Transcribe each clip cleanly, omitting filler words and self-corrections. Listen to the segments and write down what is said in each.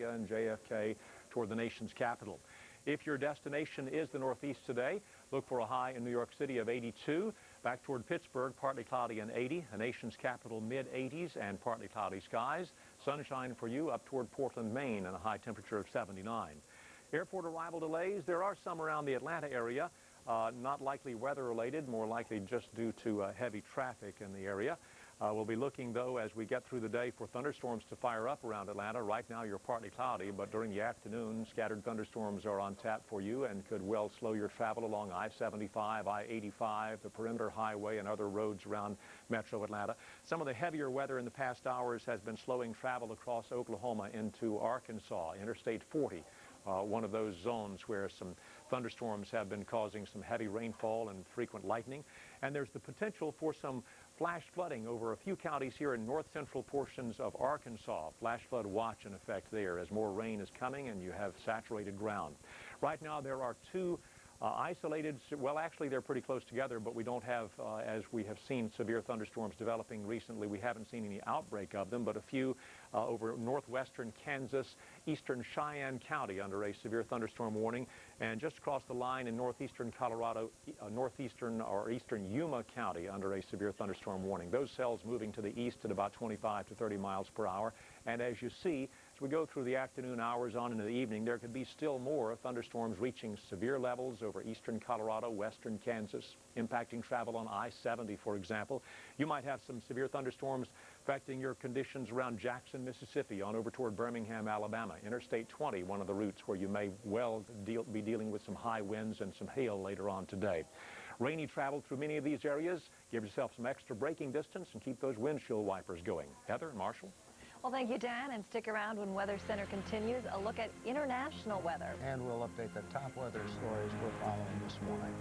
LaGuardia and JFK toward the nation's capital. If your destination is the Northeast today, look for a high in New York City of 82. Back toward Pittsburgh, partly cloudy and 80. The nation's capital, mid-80s and partly cloudy skies. Sunshine for you up toward Portland, Maine, and a high temperature of 79. Airport arrival delays. There are some around the Atlanta area. Not likely weather-related, more likely just due to heavy traffic in the area. We'll be looking, though, as we get through the day for thunderstorms to fire up around Atlanta. Right now, you're partly cloudy, but during the afternoon, scattered thunderstorms are on tap for you and could well slow your travel along I-75, I-85, the Perimeter Highway, and other roads around Metro Atlanta. Some of the heavier weather in the past hours has been slowing travel across Oklahoma into Arkansas, Interstate 40. One of those zones where some thunderstorms have been causing some heavy rainfall and frequent lightning. And there's the potential for some flash flooding over a few counties here in north central portions of Arkansas. Flash flood watch in effect there as more rain is coming and you have saturated ground. Right now there are two isolated, well, actually they're pretty close together, but we don't have, as we have seen severe thunderstorms developing recently, we haven't seen any outbreak of them, but a few over northwestern Kansas, eastern Cheyenne County under a severe thunderstorm warning, and just across the line in northeastern Colorado, northeastern or eastern Yuma County under a severe thunderstorm warning. Those cells moving to the east at about 25 to 30 miles per hour, and as you see, as we go through the afternoon hours on into the evening, there could be still more thunderstorms reaching severe levels over eastern Colorado, western Kansas, impacting travel on I-70, for example. You might have some severe thunderstorms affecting your conditions around Jackson, Mississippi, on over toward Birmingham, Alabama. Interstate 20, one of the routes where you may well be dealing with some high winds and some hail later on today. Rainy travel through many of these areas. Give yourself some extra braking distance and keep those windshield wipers going. Heather and Marshall. Well, thank you, Dan, and stick around when Weather Center continues. A look at international weather. And we'll update the top weather stories we're following this morning.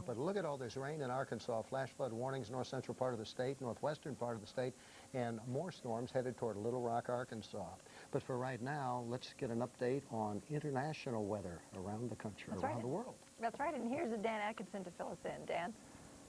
But look at all this rain in Arkansas, flash flood warnings, north central part of the state, northwestern part of the state, and more storms headed toward Little Rock, Arkansas. But for right now, let's get an update on international weather around the country, around the world. That's right, and here's Dan Atkinson to fill us in. Dan?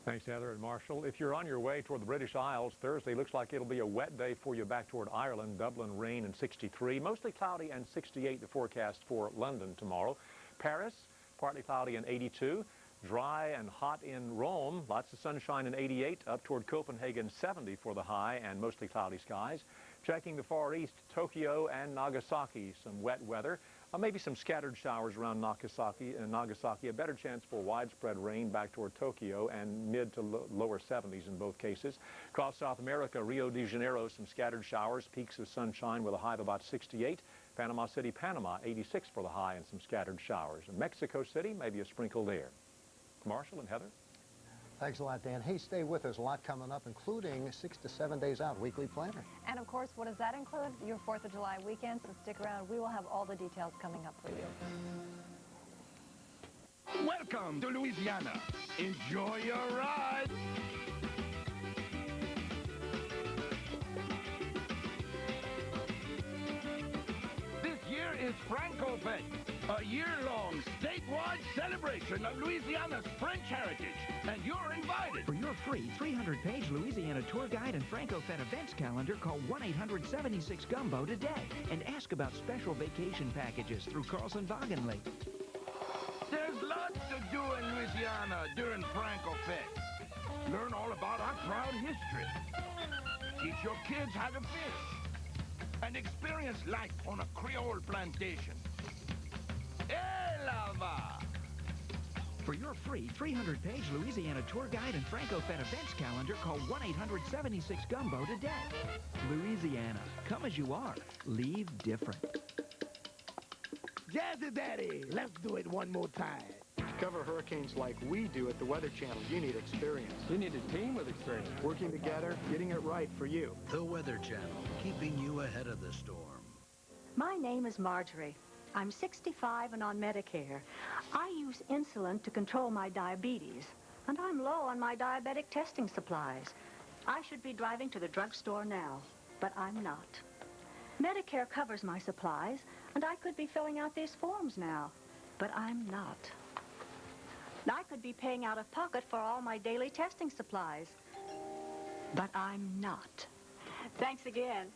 Thanks, Heather and Marshall. If you're on your way toward the British Isles, Thursday looks like it'll be a wet day for you back toward Ireland. Dublin, rain and 63. Mostly cloudy and 68 the forecast for London tomorrow. Paris, partly cloudy and 82. Dry and hot in Rome, lots of sunshine and 88, up toward Copenhagen 70 for the high and mostly cloudy skies. Checking the Far East, Tokyo and Nagasaki, some wet weather. Maybe some scattered showers around Nagasaki, a better chance for widespread rain back toward Tokyo and mid to lower 70s in both cases. Across South America, Rio de Janeiro, some scattered showers, peaks of sunshine with a high of about 68. Panama City, Panama, 86 for the high and some scattered showers. In Mexico City, maybe a sprinkle there. Marshall and Heather. Thanks a lot, Dan. Hey, stay with us. A lot coming up, including 6 to 7 days out, weekly planner. And, of course, what does that include? Your 4th of July weekend, so stick around. We will have all the details coming up for you. Welcome to Louisiana. Enjoy your ride. This year is Franco Fest, a year-long statewide celebration of Louisiana's French heritage, and you're invited. For your free 300-page Louisiana tour guide and Franco-Fed events calendar, call 1-800-76-GUMBO today and ask about special vacation packages through Carlson-Vaughan Lake. There's lots to do in Louisiana during Franco Fest. Learn all about our proud history. Teach your kids how to fish. And experience life on a Creole plantation. For your free 300-page Louisiana tour guide and Franco-Fed events calendar, call 1-800-76-GUMBO today. Louisiana, come as you are. Leave different. Jazzy Daddy, let's do it one more time. To cover hurricanes like we do at the Weather Channel, you need experience. You need a team with experience. Working together, getting it right for you. The Weather Channel, keeping you ahead of the storm. My name is Marjorie. I'm 65 and on Medicare. I use insulin to control my diabetes, and I'm low on my diabetic testing supplies. I should be driving to the drugstore now, but I'm not. Medicare covers my supplies, And I could be filling out these forms now, but I'm not. I could be paying out of pocket for all my daily testing supplies, but I'm not. Thanks again.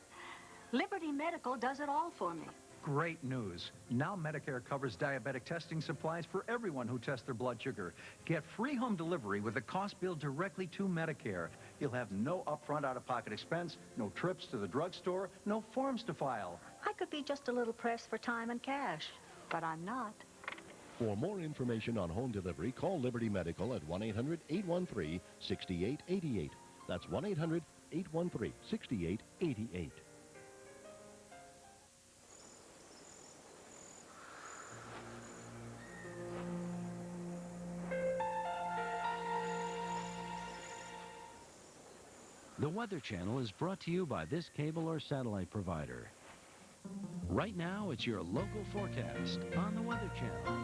Liberty Medical does it all for me. Great news. Now Medicare covers diabetic testing supplies for everyone who tests their blood sugar. Get free home delivery with a cost billed directly to Medicare. You'll have no upfront out-of-pocket expense, no trips to the drugstore, no forms to file. I could be just a little pressed for time and cash, but I'm not. For more information on home delivery, call Liberty Medical at 1-800-813-6888. That's 1-800-813-6888. The Weather Channel is brought to you by this cable or satellite provider. Right now, it's your local forecast on the Weather Channel.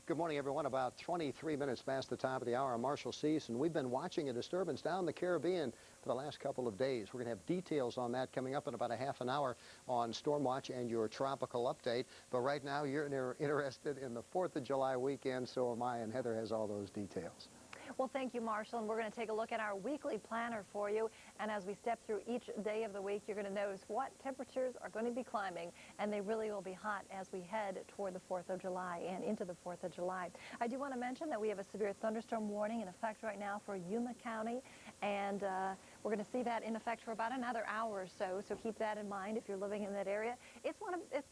Good morning, everyone. About 23 minutes past the top of the hour. I'm Marshall Seese, and we've been watching a disturbance down the Caribbean for the last couple of days. We're going to have details on that coming up in about a half an hour on Storm Watch and your tropical update. But right now, you're interested in the 4th of July weekend, so am I, and Heather has all those details. Well, thank you, Marshall, and we're going to take a look at our weekly planner for you. And as we step through each day of the week, you're going to notice what temperatures are going to be climbing, and they really will be hot as we head toward the 4th of July and into the 4th of July. I do want to mention that we have a severe thunderstorm warning in effect right now for Yuma County, and we're going to see that in effect for about another hour or so, so keep that in mind if you're living in that area. It's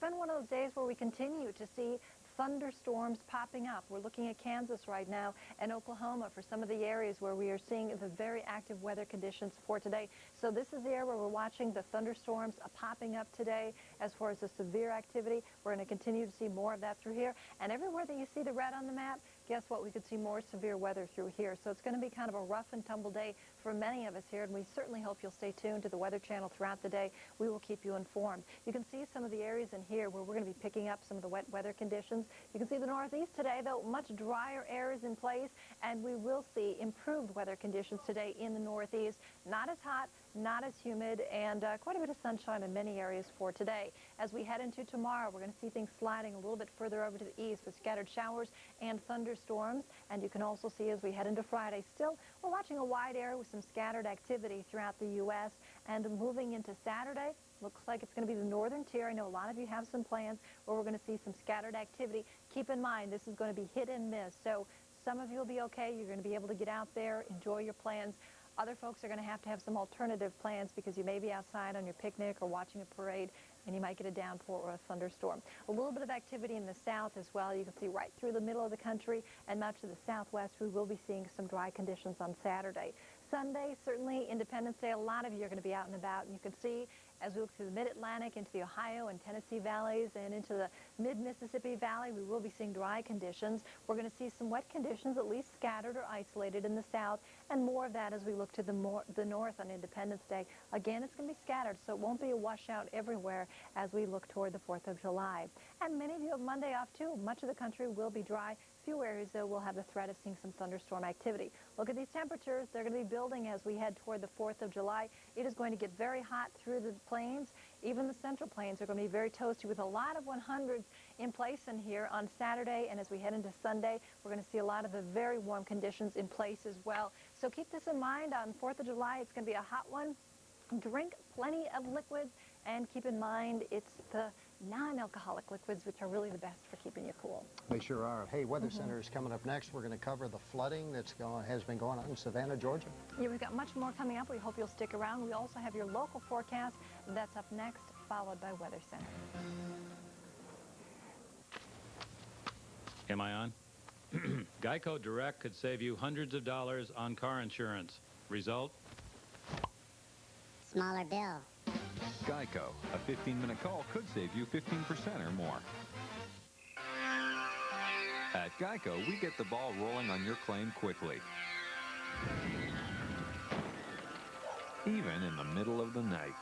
been one of those days where we continue to see thunderstorms popping up. We're looking at Kansas right now and Oklahoma for some of the areas where we are seeing the very active weather conditions for today. So this is the area where we're watching the thunderstorms popping up today as far as the severe activity. We're going to continue to see more of that through here. And everywhere that you see the red on the map, guess what? We could see more severe weather through here. So it's going to be kind of a rough and tumble day for many of us here, and we certainly hope you'll stay tuned to the Weather Channel throughout the day. We will keep you informed. You can see some of the areas in here where we're going to be picking up some of the wet weather conditions. You can see the Northeast today, though, much drier air is in place, and we will see improved weather conditions today in the Northeast. Not as hot, not as humid, and quite a bit of sunshine in many areas for today. As we head into tomorrow, we're going to see things sliding a little bit further over to the east with scattered showers and thunderstorms. And you can also see as we head into Friday, still we're watching a wide area with some scattered activity throughout the U.S. And moving into Saturday, looks like it's going to be the northern tier. I know a lot of you have some plans where we're going to see some scattered activity. Keep in mind, this is going to be hit and miss. So some of you will be okay. You're going to be able to get out there, enjoy your plans. Other folks are going to have some alternative plans because you may be outside on your picnic or watching a parade, and you might get a downpour or a thunderstorm. A little bit of activity in the south as well. You can see right through the middle of the country and much of the southwest. We will be seeing some dry conditions on Saturday. Sunday, certainly Independence Day, a lot of you are going to be out and about, and you can see As we look to the mid-Atlantic, into the Ohio and Tennessee valleys, and into the mid-Mississippi Valley, we will be seeing dry conditions. We're going to see some wet conditions, at least scattered or isolated in the south, and more of that as we look to the north on Independence Day. Again, it's going to be scattered, so it won't be a washout everywhere as we look toward the 4th of July. And many of you have Monday off, too. Much of the country will be dry. Few areas, though, will have the threat of seeing some thunderstorm activity. Look at these temperatures. They're going to be building as we head toward the 4th of July. It is going to get very hot through the plains. Even the central plains are going to be very toasty with a lot of 100s in place in here on Saturday. And as we head into Sunday, we're going to see a lot of the very warm conditions in place as well. So keep this in mind. On 4th of July, it's going to be a hot one. Drink plenty of liquids, and keep in mind it's the non-alcoholic liquids which are really the best for keeping you cool. They sure are. Hey, Weather Center is coming up next. We're going to cover the flooding has been going on in Savannah, Georgia. Yeah, we've got much more coming up. We hope you'll stick around. We also have your local forecast. That's up next, followed by Weather Center. Am I on? Geico Direct could save you hundreds of dollars on car insurance. Result? Smaller bill. Geico. A 15-minute call could save you 15% or more. At Geico, we get the ball rolling on your claim quickly. Even in the middle of the night.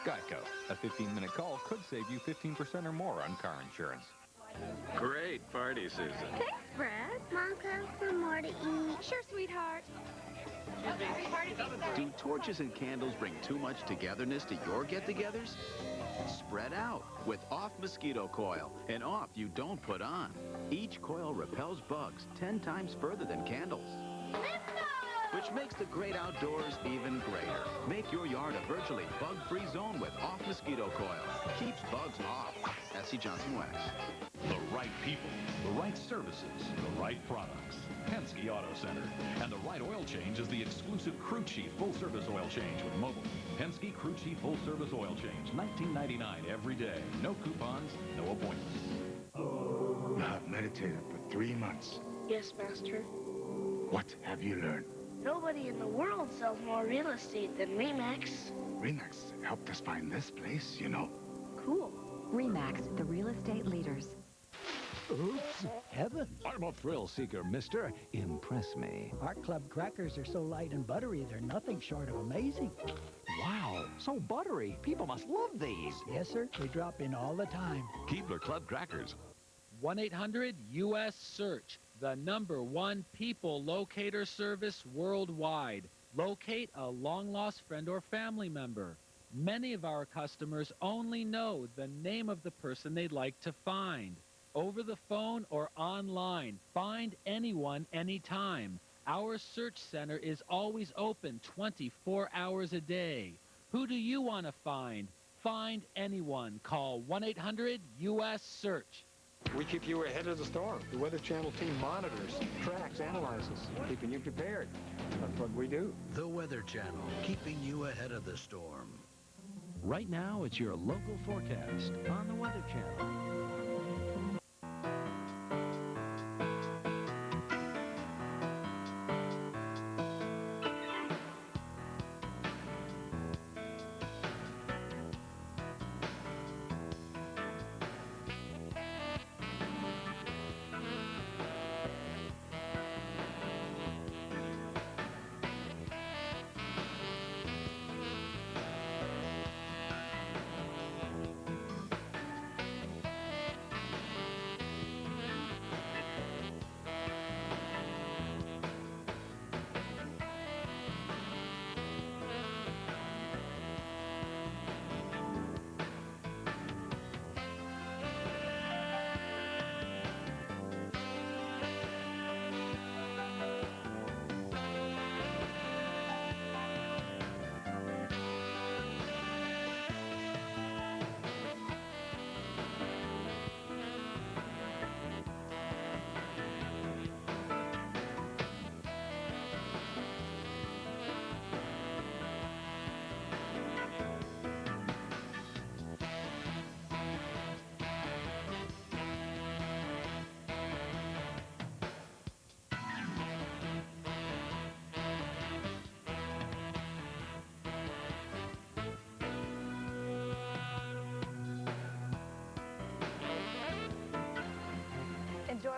Geico. A 15-minute call could save you 15% or more on car insurance. Great party, Susan. Thanks, Brad. Mom, can I have some more to eat? Sure, sweetheart. Do torches and candles bring too much togetherness to your get-togethers? Spread out with Off Mosquito Coil, an off you don't put on. Each coil repels bugs 10 times further than candles, which makes the great outdoors even greater. Make your yard a virtually bug-free zone with Off Mosquito Coil. Keeps bugs off. S.C. Johnson Wax. The right people, the right services, the right products. Penske Auto Center. And the right oil change is the exclusive Crew Chief full-service oil change with mobile. Penske Crew Chief full-service oil change. $19.99 every day. No coupons, no appointments. I've meditated for 3 months. Yes, Master. What have you learned? Nobody in the world sells more real estate than Remax. Remax helped us find this place, you know. Cool. Remax, the real estate leaders. Oops, heaven. I'm a thrill seeker, mister. Impress me. Our club crackers are so light and buttery, they're nothing short of amazing. Wow, so buttery. People must love these. Yes, sir. They drop in all the time. Keebler Club crackers. 1-800-US-SEARCH, the #1 people locator service worldwide. Locate a long-lost friend or family member. Many of our customers only know the name of the person they'd like to find. Over the phone or online, find anyone, anytime. Our search center is always open 24 hours a day. Who do you want to find? Find anyone. Call 1-800-US-SEARCH. We keep you ahead of the storm. The Weather Channel team monitors, tracks, analyzes, keeping you prepared. That's what we do. The Weather Channel, keeping you ahead of the storm. Right now, it's your local forecast on the Weather Channel.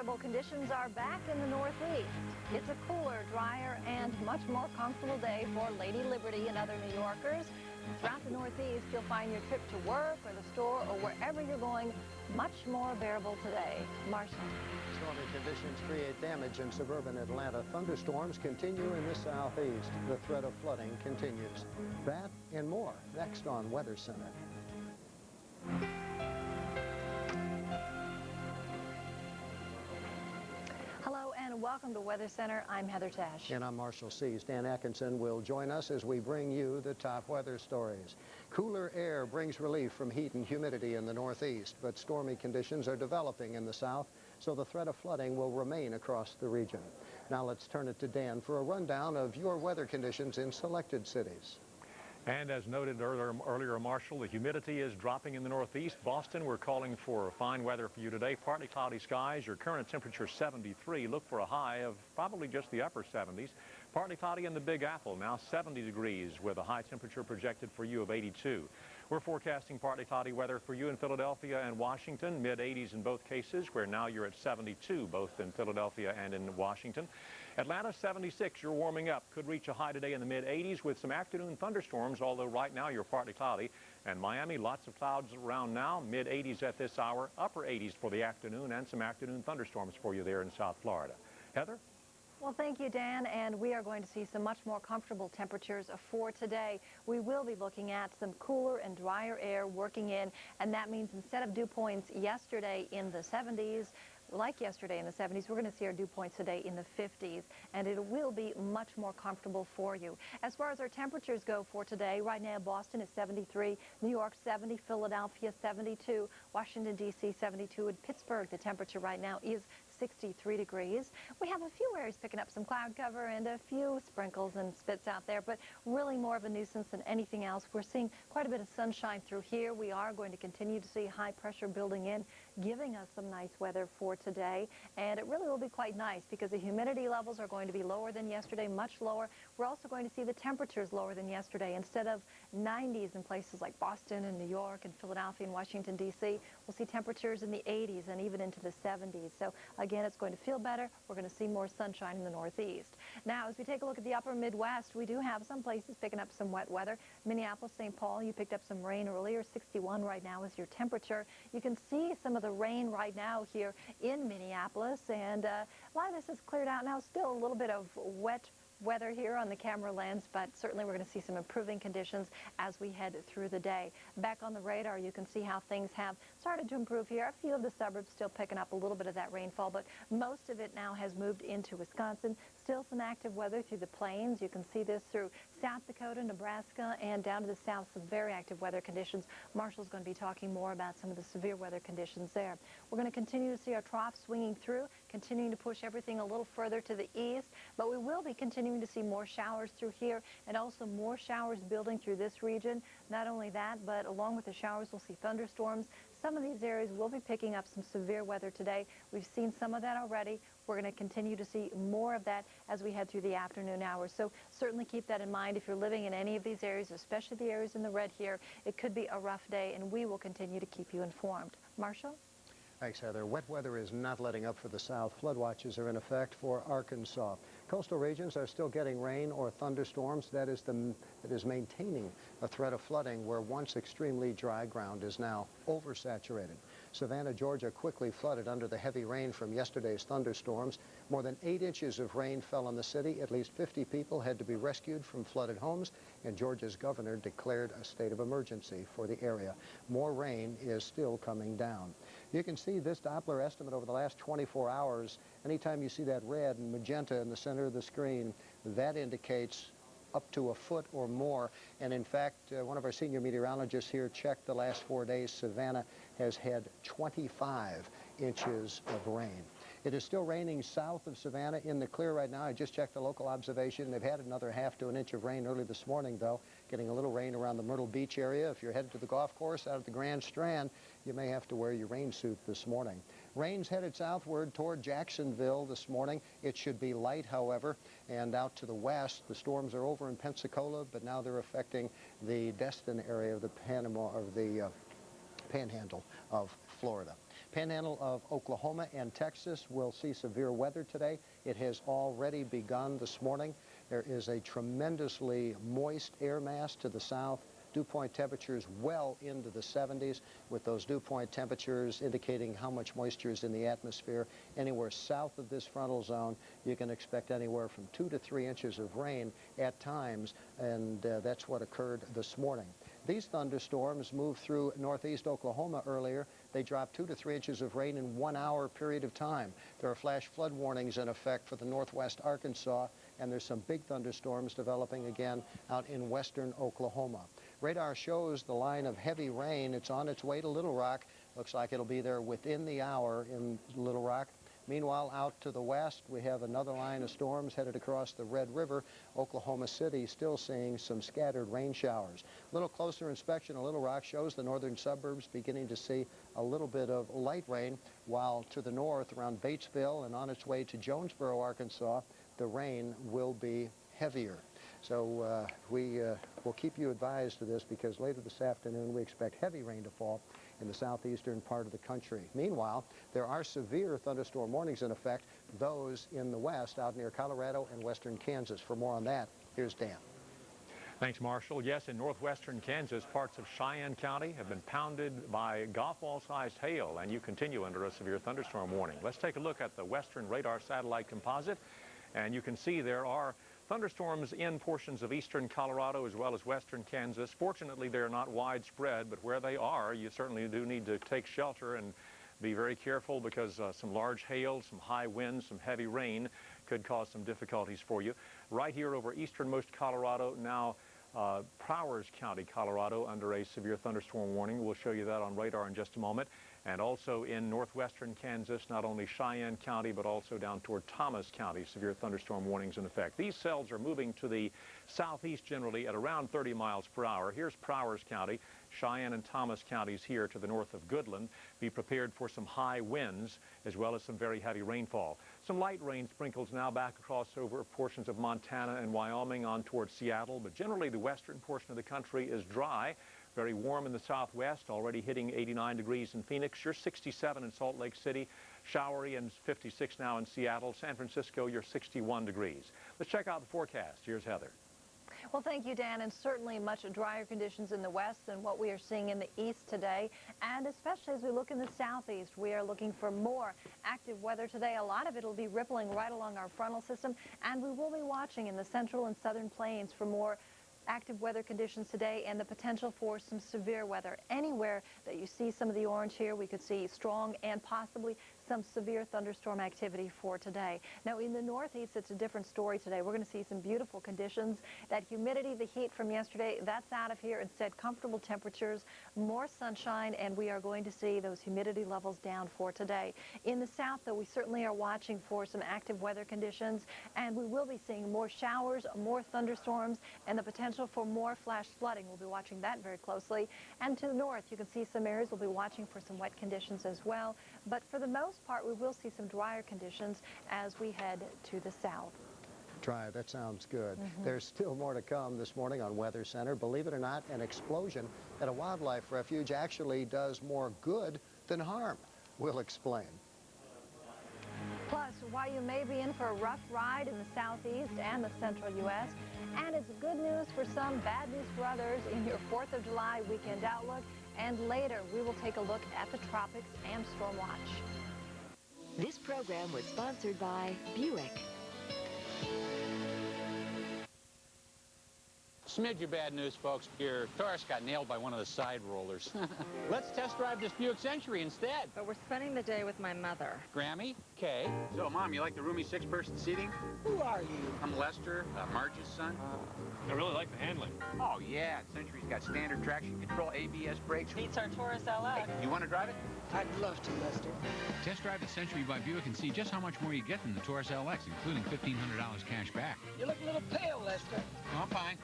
enjoyable conditions are back in the Northeast. It's a cooler, drier, and much more comfortable day for Lady Liberty and other New Yorkers. Throughout the Northeast, you'll find your trip to work or the store or wherever you're going much more bearable today. Marshall. Stormy conditions create damage in suburban Atlanta. Thunderstorms continue in the southeast. The threat of flooding continues. That and more next on Weather Center. Hello and welcome to Weather Center. I'm Heather Tesch. And I'm Marshall Seese. Dan Atkinson will join us as we bring you the top weather stories. Cooler air brings relief from heat and humidity in the Northeast, but stormy conditions are developing in the South, so the threat of flooding will remain across the region. Now let's turn it to Dan for a rundown of your weather conditions in selected cities. And as noted earlier, Marshall, the humidity is dropping in the Northeast. Boston, we're calling for fine weather for you today. Partly cloudy skies. Your current temperature 73. Look for a high of probably just the upper 70s. Partly cloudy in the Big Apple, now 70 degrees with a high temperature projected for you of 82. We're forecasting partly cloudy weather for you in Philadelphia and Washington, mid-80s in both cases, where now you're at 72, both in Philadelphia and in Washington. Atlanta, 76, you're warming up. Could reach a high today in the mid-80s with some afternoon thunderstorms, although right now you're partly cloudy. And Miami, lots of clouds around now, mid-80s at this hour, upper 80s for the afternoon, and some afternoon thunderstorms for you there in South Florida. Heather? Well, thank you, Dan, and we are going to see some much more comfortable temperatures for today. We will be looking at some cooler and drier air working in, and that means instead of dew points yesterday in the 70s, like yesterday in the 70s, we're going to see our dew points today in the 50s, and it will be much more comfortable for you. As far as our temperatures go for today, right now Boston is 73, New York 70, Philadelphia 72, Washington, D.C. 72, and Pittsburgh, the temperature right now is 63 degrees. We have a few areas picking up some cloud cover and a few sprinkles and spits out there, but really more of a nuisance than anything else. We're seeing quite a bit of sunshine through here. We are going to continue to see high pressure building in, giving us some nice weather for today, and it really will be quite nice because the humidity levels are going to be lower than yesterday, much lower. We're also going to see the temperatures lower than yesterday. Instead of 90s in places like Boston and New York and Philadelphia and Washington, D.C., we'll see temperatures in the 80s and even into the 70s. So again, it's going to feel better. We're going to see more sunshine in the Northeast. Now, as we take a look at the upper Midwest, we do have some places picking up some wet weather. Minneapolis, St. Paul, you picked up some rain earlier. 61 right now is your temperature. You can see some of the rain right now here in Minneapolis, and a lot of this has cleared out now. Still a little bit of wet weather here on the camera lens, but certainly we're going to see some improving conditions as we head through the day. Back on the radar, you can see how things have started to improve here. A few of the suburbs still picking up a little bit of that rainfall, but most of it now has moved into Wisconsin. Still some active weather through the plains. You can see this through South Dakota, Nebraska, and down to the south, some very active weather conditions. Marshall's going to be talking more about some of the severe weather conditions there. We're going to continue to see our trough swinging through, continuing to push everything a little further to the east, but we will be continuing to see more showers through here and also more showers building through this region. Not only that, but along with the showers, we'll see thunderstorms. Some of these areas will be picking up some severe weather today. We've seen some of that already. We're going to continue to see more of that as we head through the afternoon hours. So certainly keep that in mind if you're living in any of these areas, especially the areas in the red here. It could be a rough day, and we will continue to keep you informed. Marshall? Thanks, Heather. Wet weather is not letting up for the South. Flood watches are in effect for Arkansas. Coastal regions are still getting rain or thunderstorms. That is maintaining a threat of flooding where once extremely dry ground is now oversaturated. Savannah, Georgia quickly flooded under the heavy rain from yesterday's thunderstorms. More than 8 inches of rain fell on the city. At least 50 people had to be rescued from flooded homes, and Georgia's governor declared a state of emergency for the area. More rain is still coming down. You can see this Doppler estimate over the last 24 hours. Anytime you see that red and magenta in the center of the screen, that indicates up to a foot or more. And in fact, one of our senior meteorologists here checked the last 4 days. Savannah has had 25 inches of rain. It is still raining south of Savannah in the clear right now. I just checked the local observation. They've had another half to an inch of rain early this morning, though. Getting a little rain around the Myrtle Beach area. If you're headed to the golf course out at the Grand Strand, you may have to wear your rain suit this morning. Rain's headed southward toward Jacksonville this morning. It should be light, however, and out to the west. The storms are over in Pensacola, but now they're affecting the Destin area of the Panhandle of Florida. Panhandle of Oklahoma and Texas will see severe weather today. It has already begun this morning. There is a tremendously moist air mass to the south. Dew point temperatures well into the 70s, with those dew point temperatures indicating how much moisture is in the atmosphere. Anywhere south of this frontal zone, you can expect anywhere from 2 to 3 inches of rain at times, and that's what occurred this morning. These thunderstorms moved through northeast Oklahoma earlier. They dropped 2 to 3 inches of rain in 1 hour period of time. There are flash flood warnings in effect for the northwest Arkansas, and there's some big thunderstorms developing again out in western Oklahoma. Radar shows the line of heavy rain. It's on its way to Little Rock. Looks like it'll be there within the hour in Little Rock. Meanwhile, out to the west, we have another line of storms headed across the Red River. Oklahoma City still seeing some scattered rain showers. A little closer inspection of Little Rock shows the northern suburbs beginning to see a little bit of light rain, while to the north around Batesville and on its way to Jonesboro, Arkansas, the rain will be heavier. So we will keep you advised of this, because later this afternoon we expect heavy rain to fall in the southeastern part of the country. Meanwhile, there are severe thunderstorm warnings in effect, those in the west out near Colorado and western Kansas. For more on that, here's Dan. Thanks, Marshall. Yes, in northwestern Kansas, parts of Cheyenne County have been pounded by golf ball-sized hail, and you continue under a severe thunderstorm warning. Let's take a look at the Western Radar Satellite Composite, and you can see there are thunderstorms in portions of eastern Colorado as well as western Kansas. Fortunately, they're not widespread, but where they are, you certainly do need to take shelter and be very careful, because some large hail, some high winds, some heavy rain could cause some difficulties for you. Right here over easternmost Colorado, now Prowers County, Colorado, under a severe thunderstorm warning. We'll show you that on radar in just a moment. And also in northwestern Kansas, not only Cheyenne County, but also down toward Thomas County, severe thunderstorm warnings in effect. These cells are moving to the southeast generally at around 30 miles per hour. Here's Prowers County. Cheyenne and Thomas counties here to the north of Goodland. Be prepared for some high winds as well as some very heavy rainfall. Some light rain sprinkles now back across over portions of Montana and Wyoming on towards Seattle, but generally the western portion of the country is dry. Very warm in the southwest, already hitting 89 degrees in Phoenix. You're 67 in Salt Lake City. Showery and 56 now in Seattle. San Francisco, you're 61 degrees. Let's check out the forecast. Here's Heather. Well, thank you, Dan, and certainly much drier conditions in the west than what we are seeing in the east today, and especially as we look in the southeast, we are looking for more active weather today. A lot of it will be rippling right along our frontal system, and we will be watching in the central and southern plains for more active weather conditions today and the potential for some severe weather. Anywhere that you see some of the orange here, we could see strong and possibly some severe thunderstorm activity for today. Now in the northeast, it's a different story today. We're going to see some beautiful conditions. That humidity, the heat from yesterday, that's out of here. Instead, comfortable temperatures, more sunshine, and we are going to see those humidity levels down for today. In the south, though, we certainly are watching for some active weather conditions, and we will be seeing more showers, more thunderstorms, and the potential for more flash flooding. We'll be watching that very closely. And to the north, you can see some areas we'll be watching for some wet conditions as well. But for the most part, we will see some drier conditions as we head to the south. Dry, that sounds good. There's still more to come this morning on Weather Center. Believe it or not, an explosion at a wildlife refuge actually does more good than harm. We'll explain. Plus, while you may be in for a rough ride in the southeast and the central U.S., and it's good news for some, bad news for others in your 4th of July weekend outlook. And later, we will take a look at the tropics and storm watch. This program was sponsored by Buick. Smidge of bad news, folks. Your Taurus got nailed by one of the side rollers. Let's test drive this Buick Century instead. But we're spending the day with my mother. Grammy, Kay. So, Mom, you like the roomy 6-person seating? Who are you? I'm Lester, Marge's son. I really like the handling. Oh, yeah. Century's got standard traction control, ABS brakes. Beats our Taurus LX. Hey, you want to drive it? I'd love to, Lester. Test drive the Century by Buick and see just how much more you get than the Taurus LX, including $1,500 cash back. You look a little pale, Lester. Oh, I'm fine.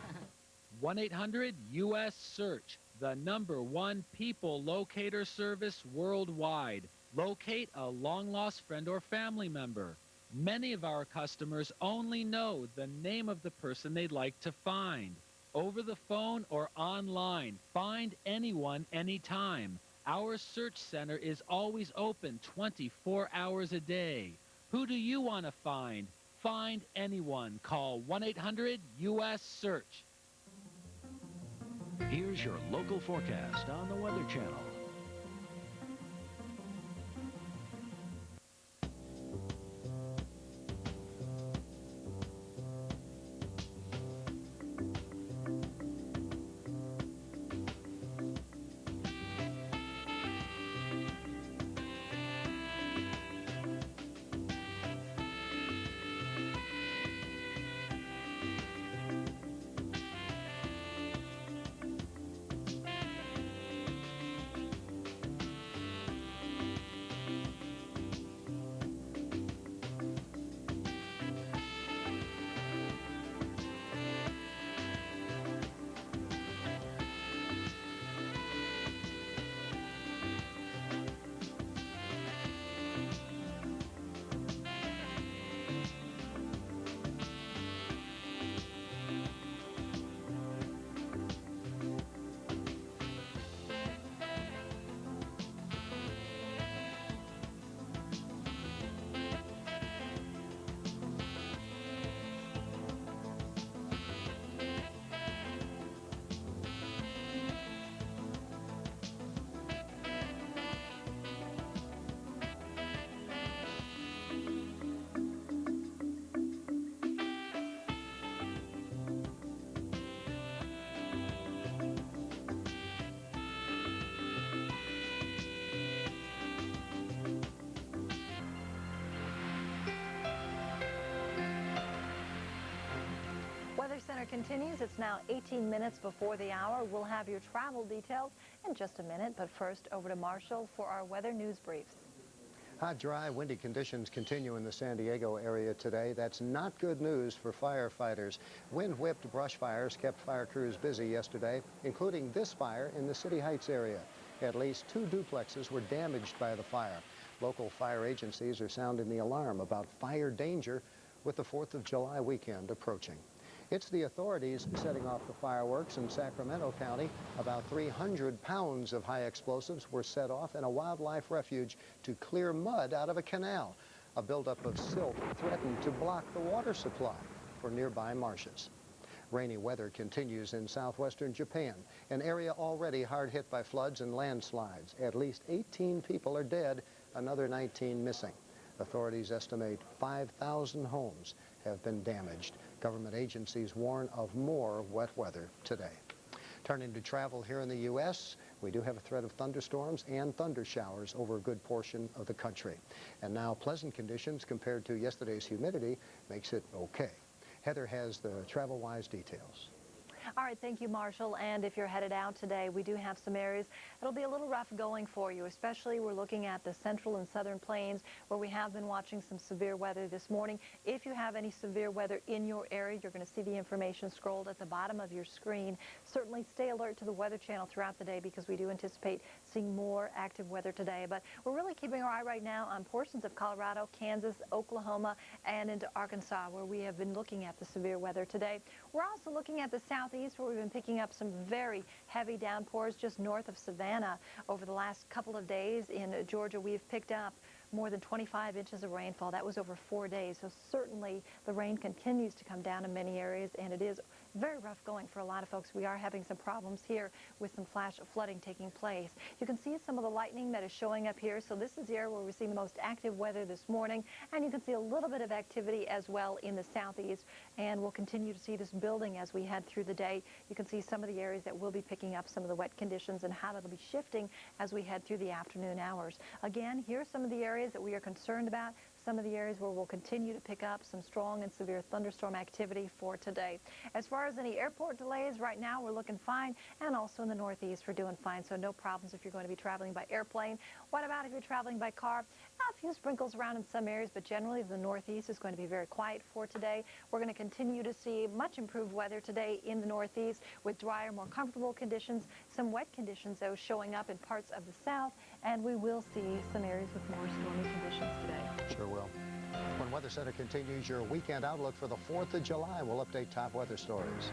1-800-US-SEARCH, the #1 people locator service worldwide. Locate a long-lost friend or family member. Many of our customers only know the name of the person they'd like to find. Over the phone or online, find anyone, anytime. Our search center is always open 24 hours a day. Who do you want to find? Find anyone. Call 1-800-US-SEARCH. Here's your local forecast on the Weather Channel. Weather Center continues. It's now 18 minutes before the hour. We'll have your travel details in just a minute, but first over to Marshall for our weather news briefs. Hot, dry, windy conditions continue in the San Diego area today. That's not good news for firefighters. Wind-whipped brush fires kept fire crews busy yesterday, including this fire in the City Heights area. At least 2 duplexes were damaged by the fire. Local fire agencies are sounding the alarm about fire danger with the 4th of July weekend approaching. It's the authorities setting off the fireworks in Sacramento County. About 300 pounds of high explosives were set off in a wildlife refuge to clear mud out of a canal. A buildup of silt threatened to block the water supply for nearby marshes. Rainy weather continues in southwestern Japan, an area already hard hit by floods and landslides. At least 18 people are dead, another 19 missing. Authorities estimate 5,000 homes have been damaged. Government agencies warn of more wet weather today. Turning to travel here in the U.S., we do have a threat of thunderstorms and thunder showers over a good portion of the country. And now pleasant conditions compared to yesterday's humidity makes it okay. Heather has the travel-wise details. All right, thank you, Marshall. And if you're headed out today, we do have some areas it'll be a little rough going for you, especially we're looking at the central and southern plains where we have been watching some severe weather this morning. If you have any severe weather in your area, you're going to see the information scrolled at the bottom of your screen. Certainly stay alert to the Weather Channel throughout the day because we do anticipate seeing more active weather today. But we're really keeping our eye right now on portions of Colorado, Kansas, Oklahoma, and into Arkansas where we have been looking at the severe weather today. We're also looking at the southeast where we've been picking up some very heavy downpours just north of Savannah over the last couple of days. In Georgia, we've picked up more than 25 inches of rainfall. That was over 4 days. So certainly the rain continues to come down in many areas, and it is very rough going for a lot of folks. We are having some problems here with some flash flooding taking place. You can see some of the lightning that is showing up here. So this is the area where we're seeing the most active weather this morning, and you can see a little bit of activity as well in the southeast, and we'll continue to see this building as we head through the day. You can see some of the areas that will be picking up some of the wet conditions and how it'll be shifting as we head through the afternoon hours. Again, here's some of the areas that we are concerned about, some of the areas where we'll continue to pick up some strong and severe thunderstorm activity for today. As far as any airport delays, right now we're looking fine, and also in the northeast we're doing fine, so no problems if you're going to be traveling by airplane. What about if you're traveling by car? A few sprinkles around in some areas, but generally the northeast is going to be very quiet for today. We're going to continue to see much improved weather today in the northeast with drier, more comfortable conditions. Some wet conditions, though, showing up in parts of the south, and we will see some areas with more stormy conditions today. Sure will. When Weather Center continues your weekend outlook for the 4th of July, we'll update top weather stories.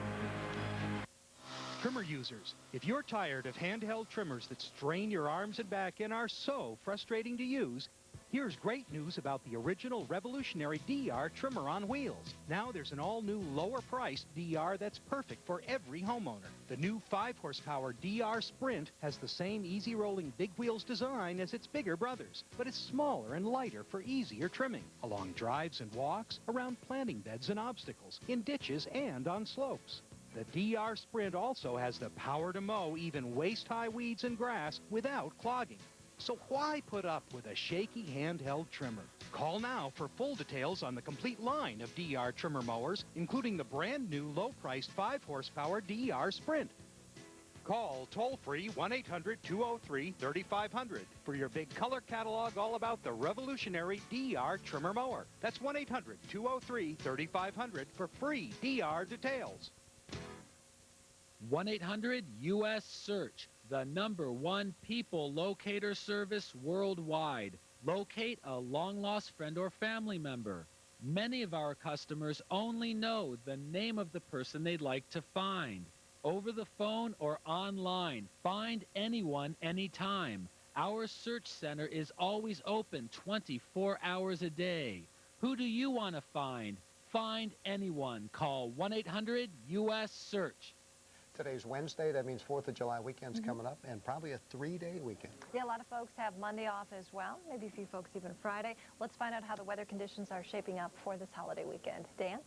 Trimmer users, if you're tired of handheld trimmers that strain your arms and back and are so frustrating to use, here's great news about the original revolutionary DR trimmer on wheels. Now there's an all-new lower-priced DR that's perfect for every homeowner. The new 5-horsepower DR Sprint has the same easy-rolling big wheels design as its bigger brothers, but it's smaller and lighter for easier trimming, along drives and walks, around planting beds and obstacles, in ditches and on slopes. The DR Sprint also has the power to mow even waist-high weeds and grass without clogging. So why put up with a shaky handheld trimmer? Call now for full details on the complete line of DR trimmer mowers, including the brand new low-priced 5-horsepower DR Sprint. Call toll-free 1-800-203-3500 for your big color catalog all about the revolutionary DR trimmer mower. That's 1-800-203-3500 for free DR details. 1-800-US-SEARCH, the #1 people locator service worldwide. Locate a long-lost friend or family member. Many of our customers only know the name of the person they'd like to find. Over the phone or online, find anyone, anytime. Our search center is always open 24 hours a day. Who do you want to find? Find anyone. Call 1-800-US-SEARCH. Today's Wednesday. That means 4th of July weekend's coming up, and probably a 3-day weekend. Yeah, a lot of folks have Monday off as well. Maybe a few folks even Friday. Let's find out how the weather conditions are shaping up for this holiday weekend. Dan?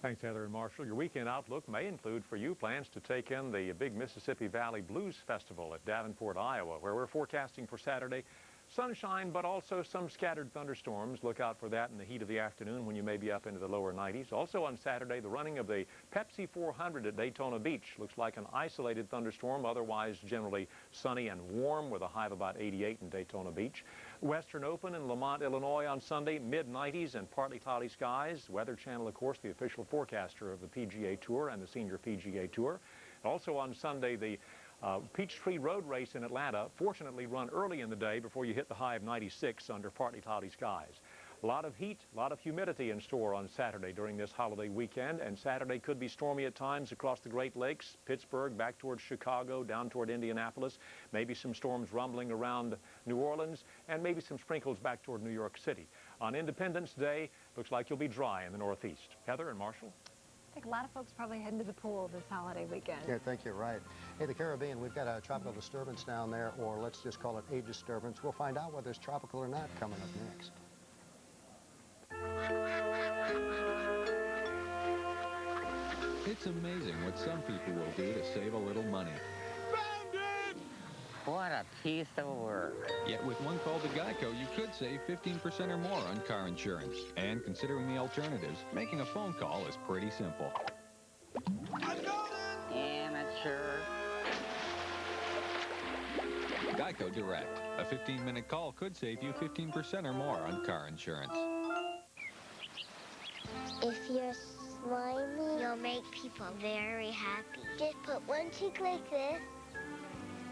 Thanks, Heather and Marshall. Your weekend outlook may include for you plans to take in the big Mississippi Valley Blues Festival at Davenport, Iowa, where we're forecasting for Saturday sunshine, but also some scattered thunderstorms. Look out for that in the heat of the afternoon when you may be up into the lower 90s. Also on Saturday, the running of the Pepsi 400 at Daytona Beach. Looks like an isolated thunderstorm, otherwise generally sunny and warm with a high of about 88 in Daytona Beach. Western Open in Lamont, Illinois on Sunday, mid-90s and partly cloudy skies. Weather Channel, of course, the official forecaster of the PGA Tour and the Senior PGA Tour. Also on Sunday, the Peachtree Road Race in Atlanta, fortunately run early in the day before you hit the high of 96 under partly cloudy skies. A lot of heat, a lot of humidity in store on Saturday during this holiday weekend, and Saturday could be stormy at times across the Great Lakes, Pittsburgh, back towards Chicago, down toward Indianapolis, maybe some storms rumbling around New Orleans, and maybe some sprinkles back toward New York City. On Independence Day, looks like you'll be dry in the Northeast. Heather and Marshall? I think a lot of folks probably heading to the pool this holiday weekend. Yeah, I think you're right. Hey, the Caribbean, we've got a tropical disturbance down there, or let's just call it a disturbance. We'll find out whether it's tropical or not coming up next. It's amazing what some people will do to save a little money. What a piece of work. Yet with one call to Geico, you could save 15% or more on car insurance. And considering the alternatives, making a phone call is pretty simple. Amateur. Geico Direct. A 15-minute call could save you 15% or more on car insurance. If you're slimy, you'll make people very happy. Just put one cheek like this,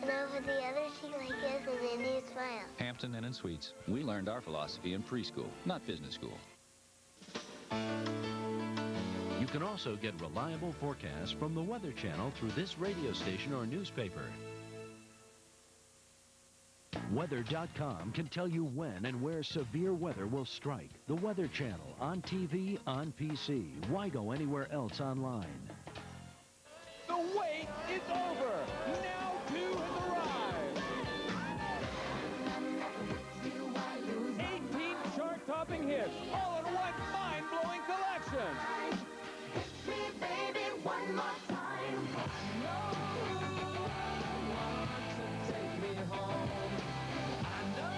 and over the other cheek like this, and then you smile. Hampton Inn and Suites. We learned our philosophy in preschool, not business school. You can also get reliable forecasts from the Weather Channel through this radio station or newspaper. Weather.com can tell you when and where severe weather will strike. The Weather Channel, on TV, on PC. Why go anywhere else online? The wait is over. Now 2 has arrived. 18 chart-topping hits, all in one mind-blowing collection. Hit me, baby, one more time.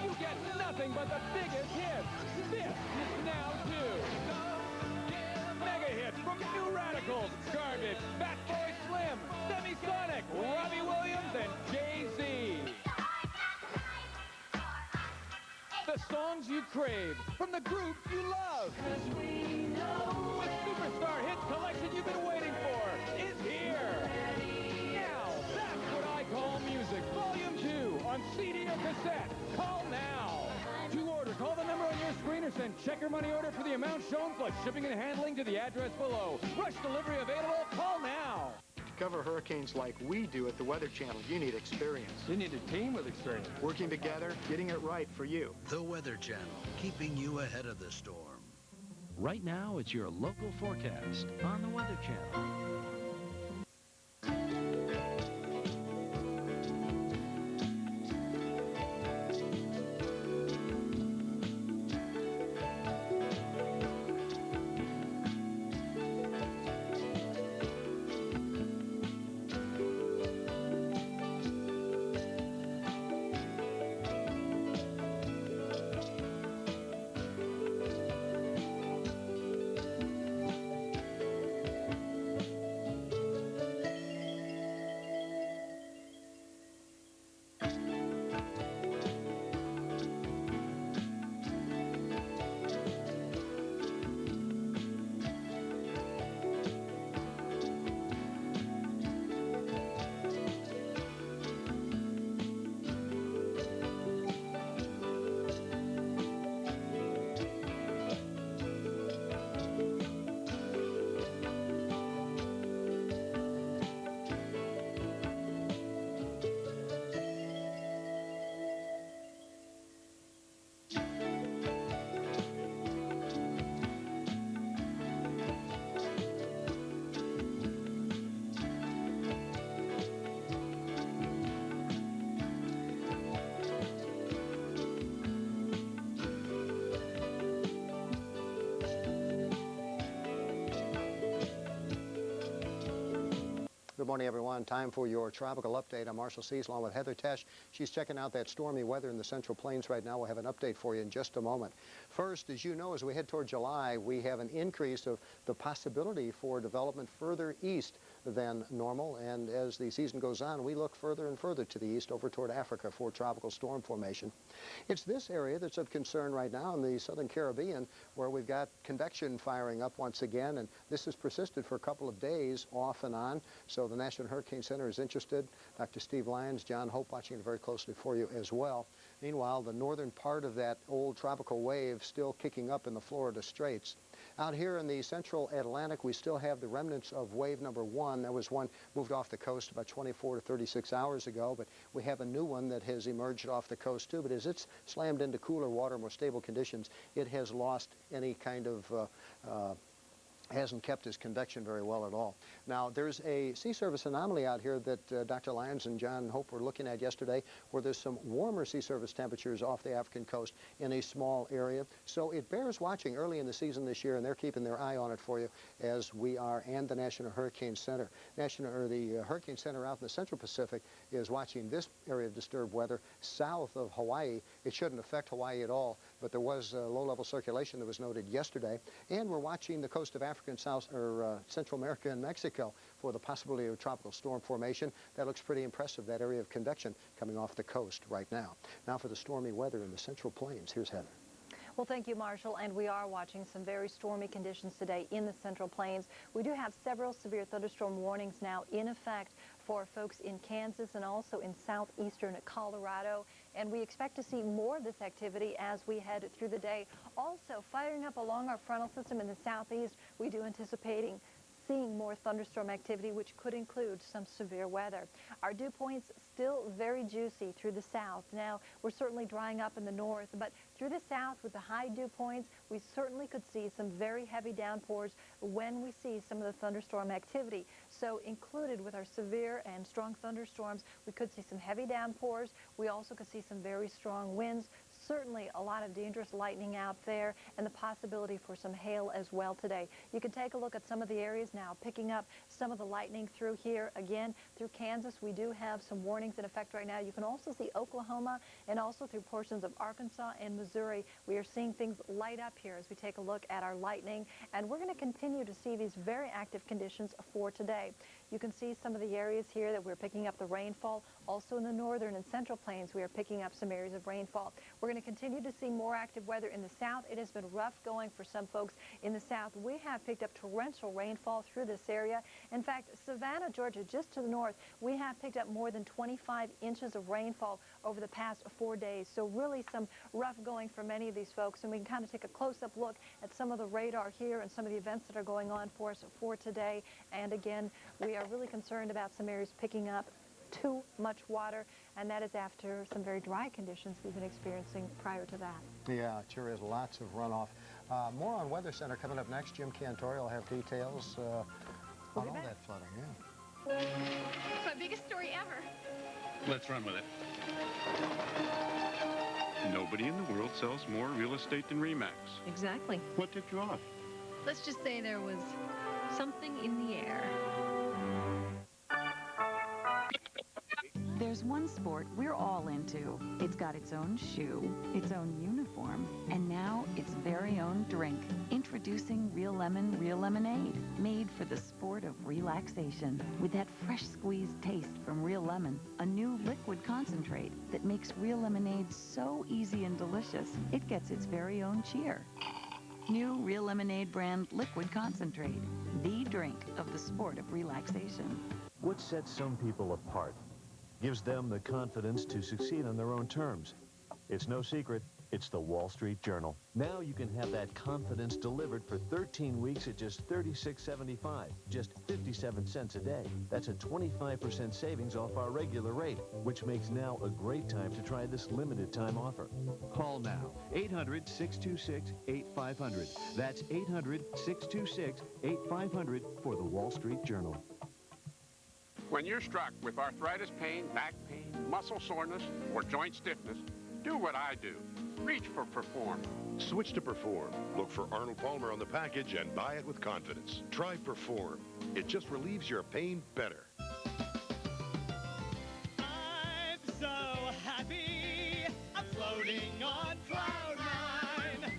You get nothing but the biggest hits. This is now 2. Mega hits from New Radicals, Garbage, Fat Boy Slim, Semisonic, Robbie Williams, and Jay-Z. The songs you crave from the groups you love. The Superstar Hits collection you've been waiting for is here. Now, that's what I call music. Volume 2 on CD or cassette. Call now. To order, call the number on your screen or send check or money order for the amount shown plus shipping and handling to the address below. Rush delivery available. Call now. discover hurricanes like we do at the Weather Channel, you need experience. You need a team with experience. Working together, getting it right for you. The Weather Channel, keeping you ahead of the storm. Right now, it's your local forecast on the Weather Channel. Good morning, everyone. Time for your tropical update. I'm Marshall Seese along with Heather Tesch. She's checking out that stormy weather in the Central Plains right now. We'll have an update for you in just a moment. First, as you know, as we head toward July, we have an increase of the possibility for development further east than normal. And as the season goes on, we look further and further to the east over toward Africa for tropical storm formation. It's this area that's of concern right now in the southern Caribbean, where we've got convection firing up once again. And this has persisted for a couple of days off and on. So the National Hurricane Center is interested. Dr. Steve Lyons, John Hope watching it very closely for you as well. Meanwhile, the northern part of that old tropical wave still kicking up in the Florida Straits. Out here in the central Atlantic, we still have the remnants of wave number 1. That was one moved off the coast about 24 to 36 hours ago, but we have a new one that has emerged off the coast too. But as it's slammed into cooler water, more stable conditions, it has lost any kind of hasn't kept his convection very well at all. Now, there's a sea surface anomaly out here that Dr. Lyons and John Hope were looking at yesterday, where there's some warmer sea surface temperatures off the African coast in a small area. So it bears watching early in the season this year, and they're keeping their eye on it for you, as we are, and the National Hurricane Center. The Hurricane Center out in the Central Pacific is watching this area of disturbed weather south of Hawaii. It shouldn't affect Hawaii at all, but there was low-level circulation that was noted yesterday, and we're watching the coast of Africa and Central America and Mexico for the possibility of tropical storm formation. That looks pretty impressive, that area of convection coming off the coast right now. Now for the stormy weather in the Central Plains. Here's Heather. Well, thank you, Marshall. And we are watching some very stormy conditions today in the Central Plains. We do have several severe thunderstorm warnings now in effect for folks in Kansas and also in southeastern Colorado. And we expect to see more of this activity as we head through the day. Also, firing up along our frontal system in the southeast, we do anticipating seeing more thunderstorm activity, which could include some severe weather. Our dew points still very juicy through the south. Now, we're certainly drying up in the north, but through the south with the high dew points, we certainly could see some very heavy downpours when we see some of the thunderstorm activity. So included with our severe and strong thunderstorms, we could see some heavy downpours. We also could see some very strong winds. Certainly a lot of dangerous lightning out there, and the possibility for some hail as well today. You can take a look at some of the areas now, picking up some of the lightning through here. Again, through Kansas, we do have some warnings in effect right now. You can also see Oklahoma and also through portions of Arkansas and Missouri. We are seeing things light up here as we take a look at our lightning, and we're going to continue to see these very active conditions for today. You can see some of the areas here that we're picking up the rainfall. Also in the northern and central plains, we are picking up some areas of rainfall. We're going to continue to see more active weather in the south. It has been rough going for some folks in the south. We have picked up torrential rainfall through this area. In fact, Savannah, Georgia, just to the north, we have picked up more than 25 inches of rainfall over the past 4 days. So really some rough going for many of these folks. And we can kind of take a close-up look at some of the radar here and some of the events that are going on for us for today. And again, we are are really concerned about some areas picking up too much water, and that is after some very dry conditions we've been experiencing prior to that. Yeah, it sure is. Lots of runoff. More on Weather Center coming up next. Jim Cantore will have details on all that flooding. Yeah. It's my biggest story ever. Let's run with it. Nobody in the world sells more real estate than RE/MAX. Exactly. What tipped you off? Let's just say there was something in the air. There's one sport we're all into. It's got its own shoe, its own uniform, and now its very own drink. Introducing Real Lemon, Real Lemonade, made for the sport of relaxation. With that fresh squeezed taste from Real Lemon, a new liquid concentrate that makes Real Lemonade so easy and delicious, it gets its very own cheer. New Real Lemonade brand liquid concentrate, the drink of the sport of relaxation. What sets some people apart? Gives them the confidence to succeed on their own terms. It's no secret, it's the Wall Street Journal. Now you can have that confidence delivered for 13 weeks at just $36.75, just 57 cents a day. That's a 25% savings off our regular rate, which makes now a great time to try this limited time offer. Call now, 800-626-8500. That's 800-626-8500 for the Wall Street Journal. When you're struck with arthritis pain, back pain, muscle soreness, or joint stiffness, do what I do. Reach for Perform. Switch to Perform. Look for Arnold Palmer on the package and buy it with confidence. Try Perform. It just relieves your pain better. I'm so happy. I'm floating on cloud nine.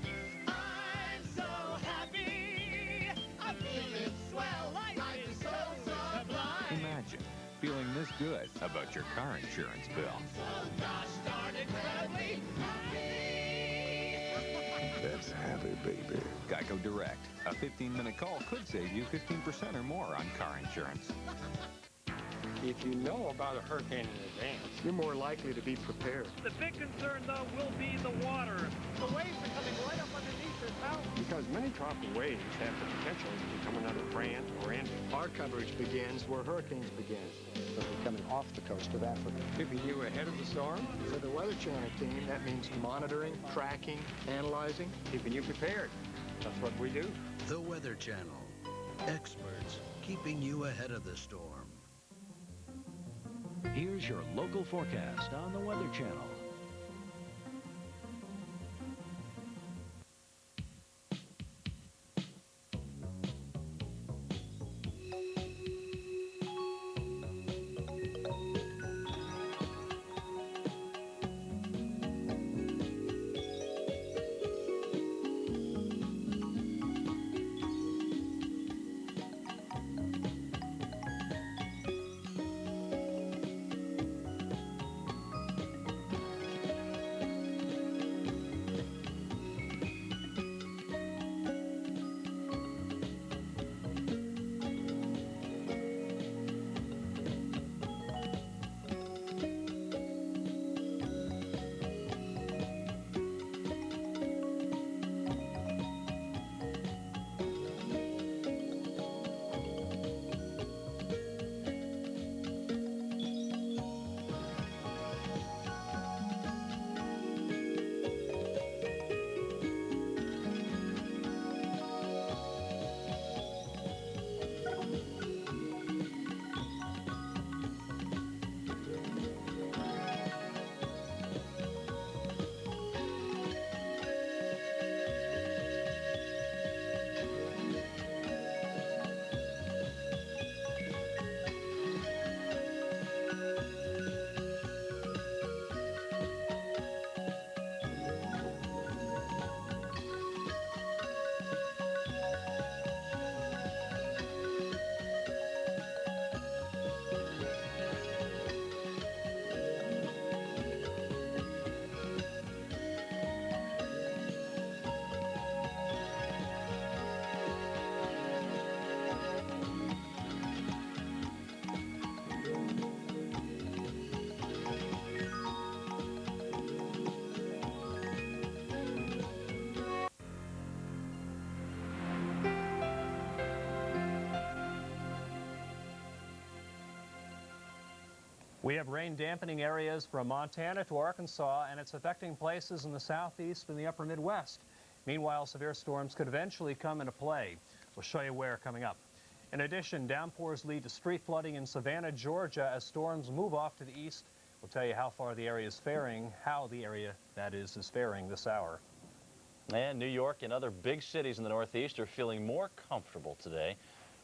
I'm so happy. I'm feeling swell. Life is so sublime. Imagine feeling this good about your car insurance bill. So gosh darn incredibly happy. That's happy, baby. Geico Direct. A 15-minute call could save you 15% or more on car insurance. If you know about a hurricane in advance, you're more likely to be prepared. The big concern, though, will be the water. The waves are coming right up underneath this house. Because many tropical waves have the potential to be coming under France or India. Our coverage begins where hurricanes begin. They'll be coming off the coast of Africa. Keeping you ahead of the storm. For the Weather Channel team, that means monitoring, tracking, analyzing, keeping you prepared. That's what we do. The Weather Channel. Experts keeping you ahead of the storm. Here's your local forecast on the Weather Channel. We have rain dampening areas from Montana to Arkansas, and it's affecting places in the southeast and the upper Midwest. Meanwhile, severe storms could eventually come into play. We'll show you where coming up. In addition, downpours lead to street flooding in Savannah, Georgia as storms move off to the east. We'll tell you how far the area is faring, how the area, that is faring this hour. And New York and other big cities in the Northeast are feeling more comfortable today.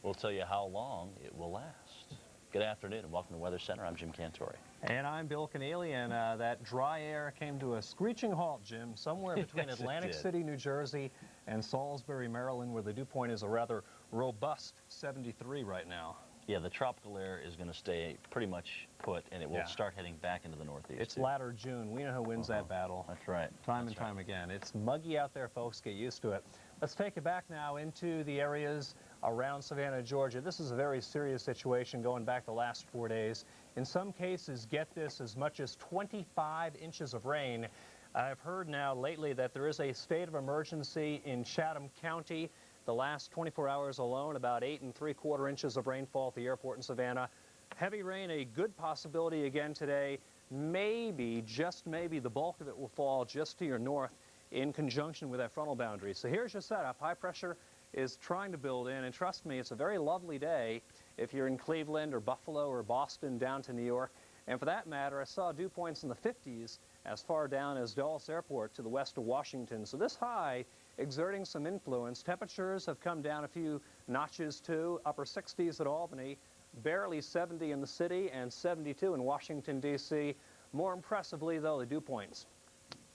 We'll tell you how long it will last. Good afternoon and welcome to Weather Center. I'm Jim Cantore. And I'm Bill Keneely, and that dry air came to a screeching halt, Jim, somewhere between Yes, Atlantic City, New Jersey, and Salisbury, Maryland, where the dew point is a rather robust 73 right now. Yeah, the tropical air is going to stay pretty much put, and it will start heading back into the Northeast. It's latter June. We know who wins that battle. That's right. Time and time again. It's muggy out there, folks. Get used to it. Let's take it back now into the areas around Savannah, Georgia. This is a very serious situation going back the last 4 days. In some cases, get this, as much as 25 inches of rain. I've heard now lately that there is a state of emergency in Chatham County. The last 24 hours alone, about 8 3/4 inches of rainfall at the airport in Savannah. Heavy rain, a good possibility again today. Maybe, just maybe, the bulk of it will fall just to your north in conjunction with that frontal boundary. So here's your setup. High pressure is trying to build in, and trust me, it's a very lovely day if you're in Cleveland or Buffalo or Boston down to New York. And for that matter, I saw dew points in the 50s as far down as Dulles Airport to the west of Washington. So this high exerting some influence. Temperatures have come down a few notches too. Upper 60s at Albany, barely 70 in the city, and 72 in Washington, D.C. More impressively, though, the dew points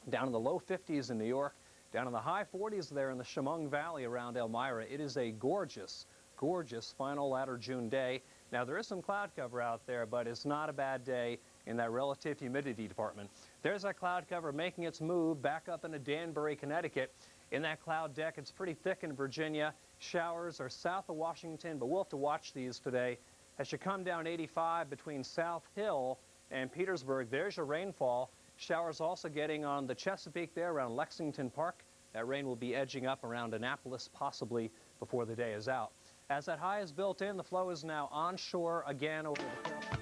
down in the low 50s in New York, down in the high 40s there in the Chemung Valley around Elmira. It is a gorgeous, gorgeous final latter June day. Now, there is some cloud cover out there, but it's not a bad day in that relative humidity department. There's that cloud cover making its move back up into Danbury, Connecticut. In that cloud deck, it's pretty thick in Virginia. Showers are south of Washington, but we'll have to watch these today. As you come down 85 between South Hill and Petersburg, there's your rainfall. Showers also getting on the Chesapeake there around Lexington Park. That rain will be edging up around Annapolis possibly before the day is out. As that high is built in, the flow is now onshore again over the hill.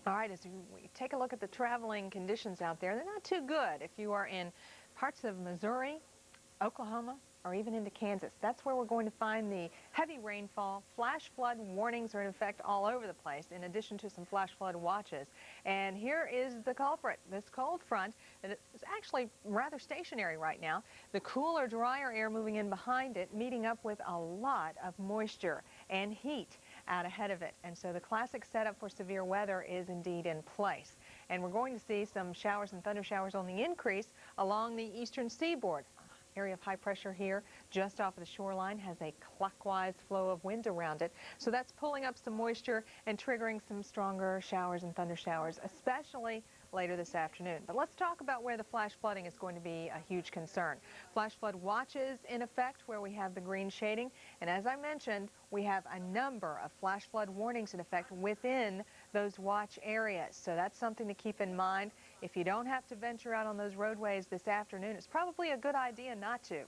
All right, as we take a look at the traveling conditions out there, they're not too good if you are in parts of Missouri, Oklahoma, or even into Kansas. That's where we're going to find the heavy rainfall. Flash flood warnings are in effect all over the place, in addition to some flash flood watches. And here is the culprit, this cold front that is actually rather stationary right now. The cooler, drier air moving in behind it, meeting up with a lot of moisture and heat out ahead of it. And so the classic setup for severe weather is indeed in place. And we're going to see some showers and thunder showers on the increase along the eastern seaboard. Area of high pressure here just off of the shoreline has a clockwise flow of wind around it. So that's pulling up some moisture and triggering some stronger showers and thunder showers, especially later this afternoon. But let's talk about where the flash flooding is going to be a huge concern. Flash flood watches in effect where we have the green shading. And as I mentioned, we have a number of flash flood warnings in effect within those watch areas. So that's something to keep in mind. If you don't have to venture out on those roadways this afternoon, it's probably a good idea not to.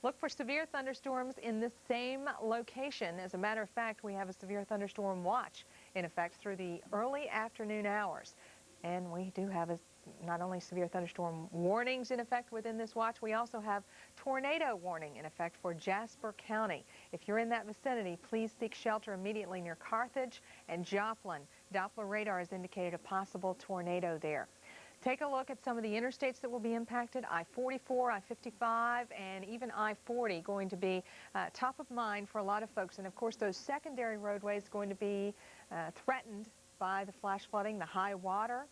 Look for severe thunderstorms in the same location. As a matter of fact, we have a severe thunderstorm watch in effect through the early afternoon hours. And we do have not only severe thunderstorm warnings in effect within this watch, we also have tornado warning in effect for Jasper County. If you're in that vicinity, please seek shelter immediately near Carthage and Joplin. Doppler radar has indicated a possible tornado there. Take a look at some of the interstates that will be impacted. I-44, I-55, and even I-40 going to be top of mind for a lot of folks. And of course, those secondary roadways going to be threatened by the flash flooding, the high water,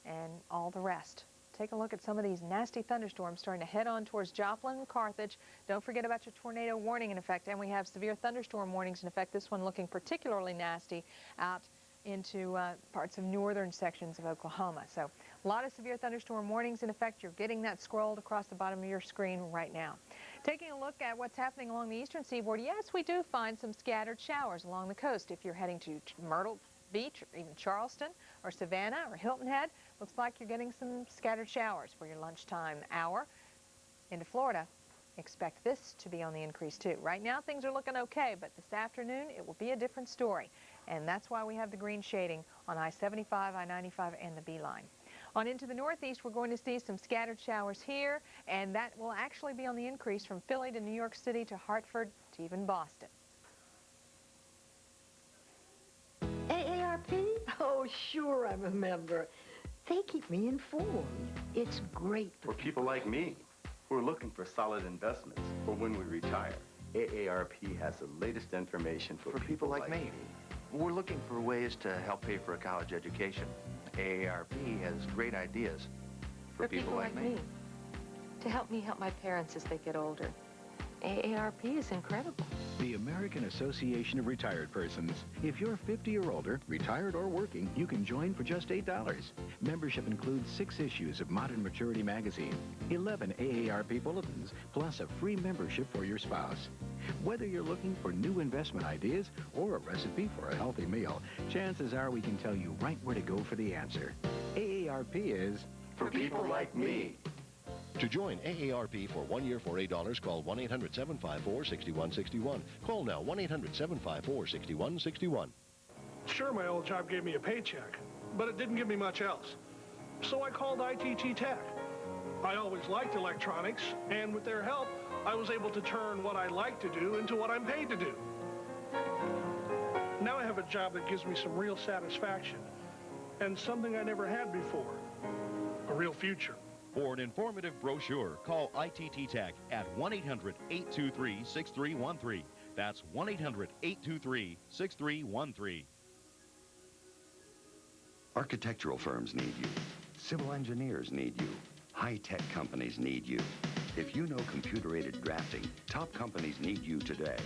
and all the rest. Take a look at some of these nasty thunderstorms starting to head on towards Joplin and Carthage. Don't forget about your tornado warning in effect. And we have severe thunderstorm warnings in effect. This one looking particularly nasty out into parts of northern sections of Oklahoma. So a lot of severe thunderstorm warnings in effect. You're getting that scrolled across the bottom of your screen right now. Taking a look at what's happening along the eastern seaboard, yes, we do find some scattered showers along the coast. If you're heading to Myrtle Beach, or even Charleston, or Savannah, or Hilton Head, looks like you're getting some scattered showers for your lunchtime hour. Into Florida, expect this to be on the increase too. Right now things are looking okay, but this afternoon it will be a different story. And that's why we have the green shading on I-75, I-95, and the B-line. On into the northeast, we're going to see some scattered showers here, and that will actually be on the increase from Philly to New York City to Hartford to even Boston. AARP? Oh, sure, I'm a member. They keep me informed. It's great for people like me who are looking for solid investments for when we retire. AARP has the latest information for people like me. We're looking for ways to help pay for a college education. AARP has great ideas for people like me. To help me help my parents as they get older. AARP is incredible. The American Association of Retired Persons. If you're 50 or older, retired or working, you can join for just $8. Membership includes 6 issues of Modern Maturity magazine, 11 AARP bulletins, plus a free membership for your spouse. Whether you're looking for new investment ideas or a recipe for a healthy meal, chances are we can tell you right where to go for the answer. AARP is for people like me. To join AARP for 1 year for $8, call 1-800-754-6161. Call now, 1-800-754-6161. Sure, my old job gave me a paycheck, but it didn't give me much else. So I called ITT Tech. I always liked electronics, and with their help, I was able to turn what I like to do into what I'm paid to do. Now I have a job that gives me some real satisfaction, and something I never had before, a real future. For an informative brochure, call ITT Tech at 1-800-823-6313. That's 1-800-823-6313. Architectural firms need you. Civil engineers need you. High-tech companies need you. If you know computer-aided drafting, top companies need you today.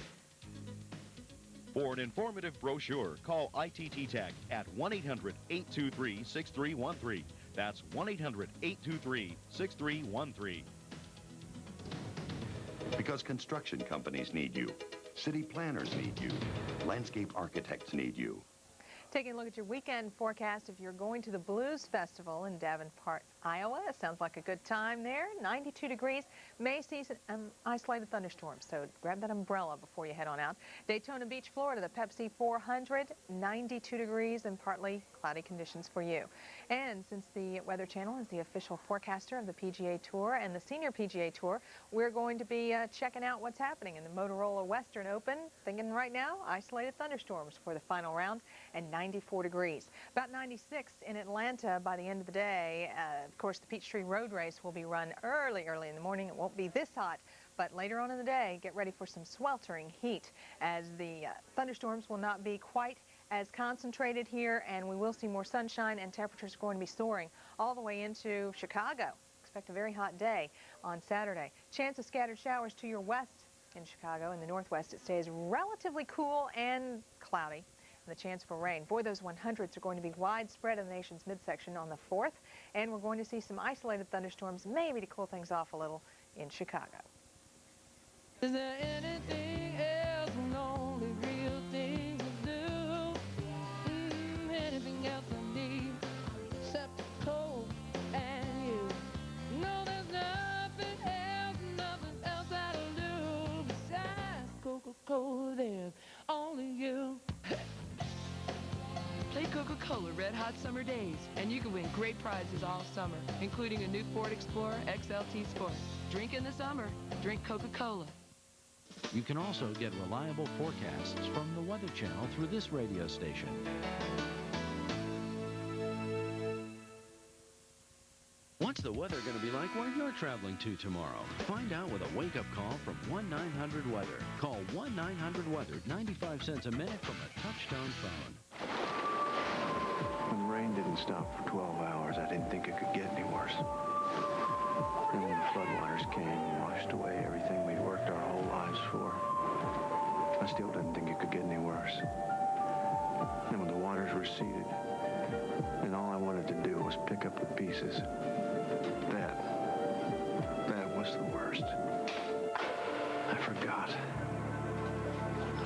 For an informative brochure, call ITT Tech at 1-800-823-6313. That's 1-800-823-6313. Because construction companies need you. City planners need you. Landscape architects need you. Taking a look at your weekend forecast, if you're going to the Blues Festival in Davenport, Iowa, it sounds like a good time there. 92 degrees. May see some isolated thunderstorms, so grab that umbrella before you head on out. Daytona Beach, Florida, the Pepsi 400, 92 degrees and partly cloudy conditions for you. And since the Weather Channel is the official forecaster of the PGA Tour and the Senior PGA Tour, we're going to be checking out what's happening in the Motorola Western Open. Thinking right now, isolated thunderstorms for the final round and 94 degrees. About 96 in Atlanta by the end of the day. Of course, the Peachtree Road Race will be run early in the morning. It won't be this hot, but later on in the day, get ready for some sweltering heat as the thunderstorms will not be quite as concentrated here, and we will see more sunshine, and temperatures are going to be soaring all the way into Chicago. Expect a very hot day on Saturday. Chance of scattered showers to your west in Chicago. In the northwest, it stays relatively cool and cloudy. And the chance for rain. Boy, those 100s are going to be widespread in the nation's midsection on the 4th, and we're going to see some isolated thunderstorms, maybe to cool things off a little in Chicago. Is there anything else, an only real thing to do? Anything else I need except cold and you? No, there's nothing else that'll do besides Coca-Cola. There's only you. Play Coca-Cola Red Hot Summer Days, and you can win great prizes all summer, including a new Ford Explorer XLT Sport. Drink in the summer. Drink Coca-Cola. You can also get reliable forecasts from the Weather Channel through this radio station. What's the weather going to be like where you're traveling to tomorrow? Find out with a wake-up call from 1-900-WEATHER. Call 1-900-WEATHER, 95 cents a minute from a touch-tone phone. When the rain didn't stop for 12 hours, I didn't think it could get any worse. Then when the floodwaters came and washed away everything we'd worked our whole lives for, I still didn't think it could get any worse. Then when the waters receded, and all I wanted to do was pick up the pieces, that was the worst. I forgot.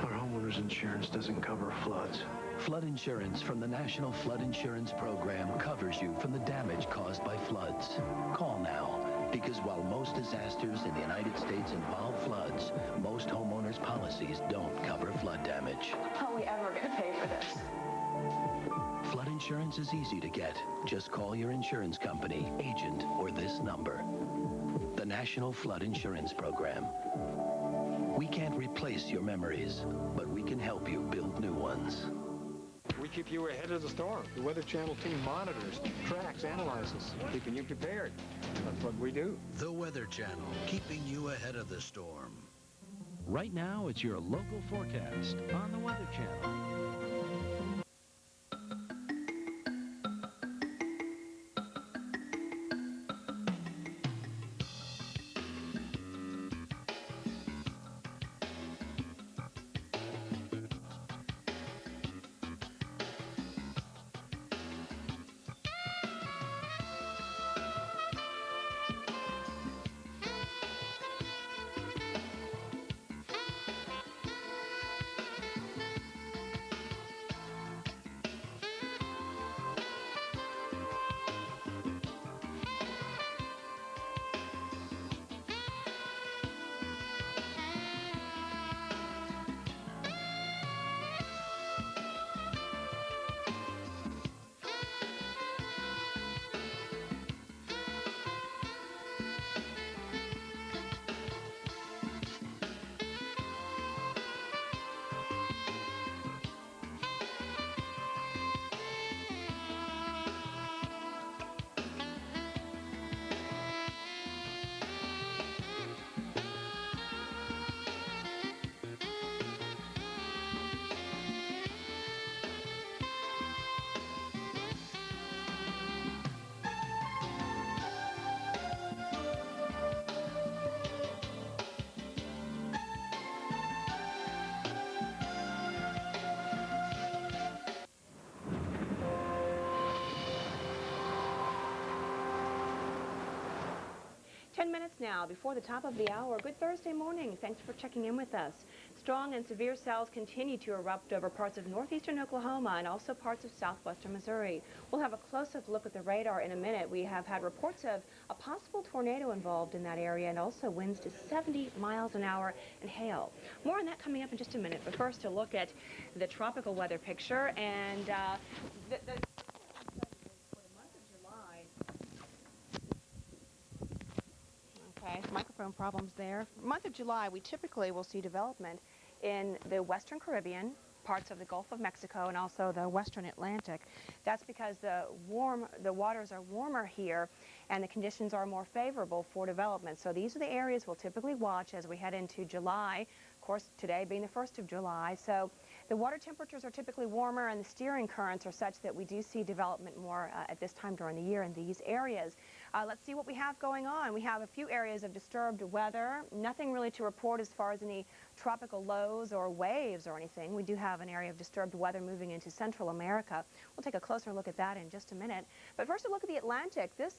Our homeowner's insurance doesn't cover floods. Flood insurance from the National Flood Insurance Program covers you from the damage caused by floods. Call now, because while most disasters in the United States involve floods, most homeowners' policies don't cover flood damage. How are we ever going to pay for this? Flood insurance is easy to get. Just call your insurance company, agent, or this number. The National Flood Insurance Program. We can't replace your memories, but we can help you build new ones. We keep you ahead of the storm. The Weather Channel team monitors, tracks, analyzes, keeping you prepared. That's what we do. The Weather Channel, keeping you ahead of the storm. Right now, it's your local forecast on the Weather Channel. Minutes now before the top of the hour. Good Thursday morning. Thanks for checking in with us. Strong and severe cells continue to erupt over parts of northeastern Oklahoma and also parts of southwestern Missouri. We'll have a close-up look at the radar in a minute. We have had reports of a possible tornado involved in that area and also winds to 70 miles an hour and hail. More on that coming up in just a minute. But first, a look at the tropical weather picture and microphone problems there. Month of July, we typically will see development in the western Caribbean, parts of the Gulf of Mexico, and also the western Atlantic. That's because the waters are warmer here and the conditions are more favorable for development. So these are the areas we'll typically watch as we head into July. Of course, today being the 1st of July. So the water temperatures are typically warmer and the steering currents are such that we do see development more at this time during the year in these areas. Let's see what we have going on. We have a few areas of disturbed weather. Nothing really to report as far as any tropical lows or waves or anything. We do have an area of disturbed weather moving into Central America. We'll take a closer look at that in just a minute. But first, a look at the Atlantic. This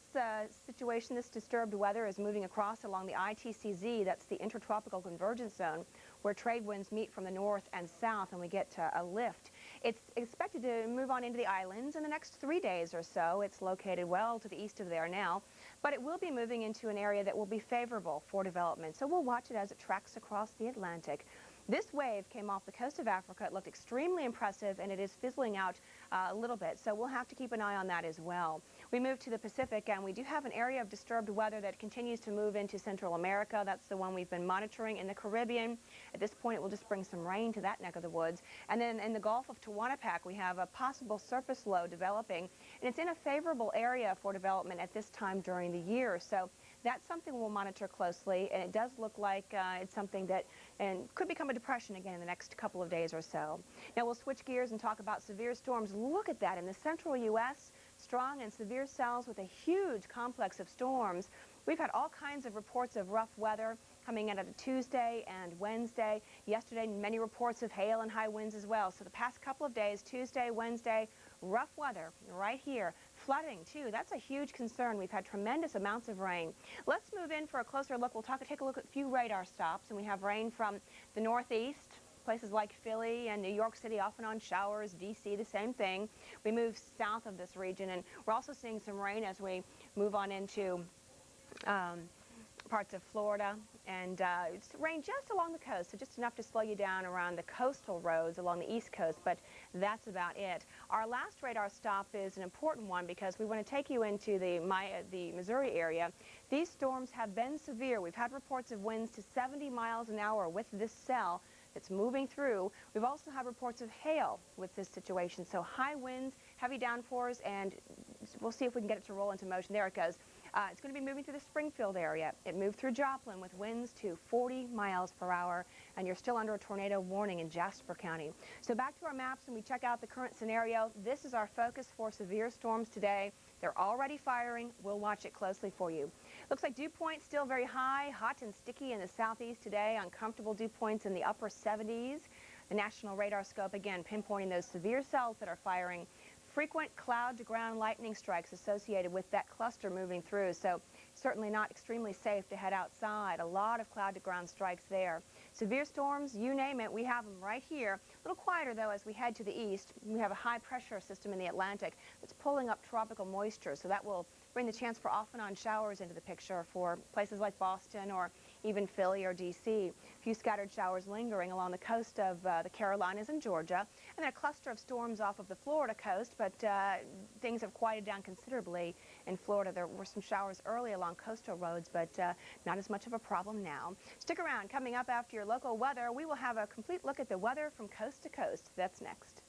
situation, this disturbed weather is moving across along the ITCZ. That's the Intertropical Convergence Zone, where trade winds meet from the north and south and we get a lift. It's expected to move on into the islands in the next 3 days or so. It's located well to the east of there now, but it will be moving into an area that will be favorable for development. So we'll watch it as it tracks across the Atlantic. This wave came off the coast of Africa. It looked extremely impressive, and it is fizzling out a little bit, so we'll have to keep an eye on that as well. We move to the Pacific, and we do have an area of disturbed weather that continues to move into Central America. That's the one we've been monitoring in the Caribbean. At this point, it will just bring some rain to that neck of the woods. And then in the Gulf of Tehuantepec, we have a possible surface low developing, and it's in a favorable area for development at this time during the year. So that's something we'll monitor closely, and it does look like it's something that could become a depression again in the next couple of days or so. Now we'll switch gears and talk about severe storms. Look at that in the central U.S. Strong and severe cells with a huge complex of storms. We've had all kinds of reports of rough weather coming in at Tuesday and Wednesday. Yesterday, many reports of hail and high winds as well. So the past couple of days, Tuesday, Wednesday, rough weather right here. Flooding, too. That's a huge concern. We've had tremendous amounts of rain. Let's move in for a closer look. We'll take a look at a few radar stops, and we have rain from the northeast, Places like Philly and New York City off and on showers, D.C. the same thing. We move south of this region, and we're also seeing some rain as we move on into parts of Florida, and it's rain just along the coast, so just enough to slow you down around the coastal roads along the east coast, but that's about it. Our last radar stop is an important one because we want to take you into the Missouri area. These storms have been severe. We've had reports of winds to 70 miles an hour with this cell that's moving through. We've also had reports of hail with this situation, so high winds, heavy downpours, and we'll see if we can get it to roll into motion. There it goes. It's going to be moving through the Springfield area. It moved through Joplin with winds to 40 miles per hour, and you're still under a tornado warning in Jasper County. So back to our maps, and we check out the current scenario. This is our focus for severe storms today. They're already firing. We'll watch it closely for you. Looks like dew points still very high, hot and sticky in the southeast today. Uncomfortable dew points in the upper 70s. The National Radar Scope, again, pinpointing those severe cells that are firing. Frequent cloud-to-ground lightning strikes associated with that cluster moving through, so certainly not extremely safe to head outside. A lot of cloud-to-ground strikes there. Severe storms, you name it, we have them right here. A little quieter, though, as we head to the east. We have a high-pressure system in the Atlantic that's pulling up tropical moisture, so that will bring the chance for off-and-on showers into the picture for places like Boston or even Philly or D.C. A few scattered showers lingering along the coast of the Carolinas and Georgia, and then a cluster of storms off of the Florida coast, but things have quieted down considerably in Florida. There were some showers early along coastal roads, but not as much of a problem now. Stick around. Coming up after your local weather, we will have a complete look at the weather from coast to coast. That's next.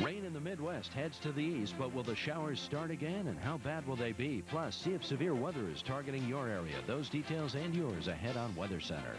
Rain in the Midwest heads to the east, but will the showers start again, and how bad will they be? Plus, see if severe weather is targeting your area. Those details and yours ahead on Weather Center.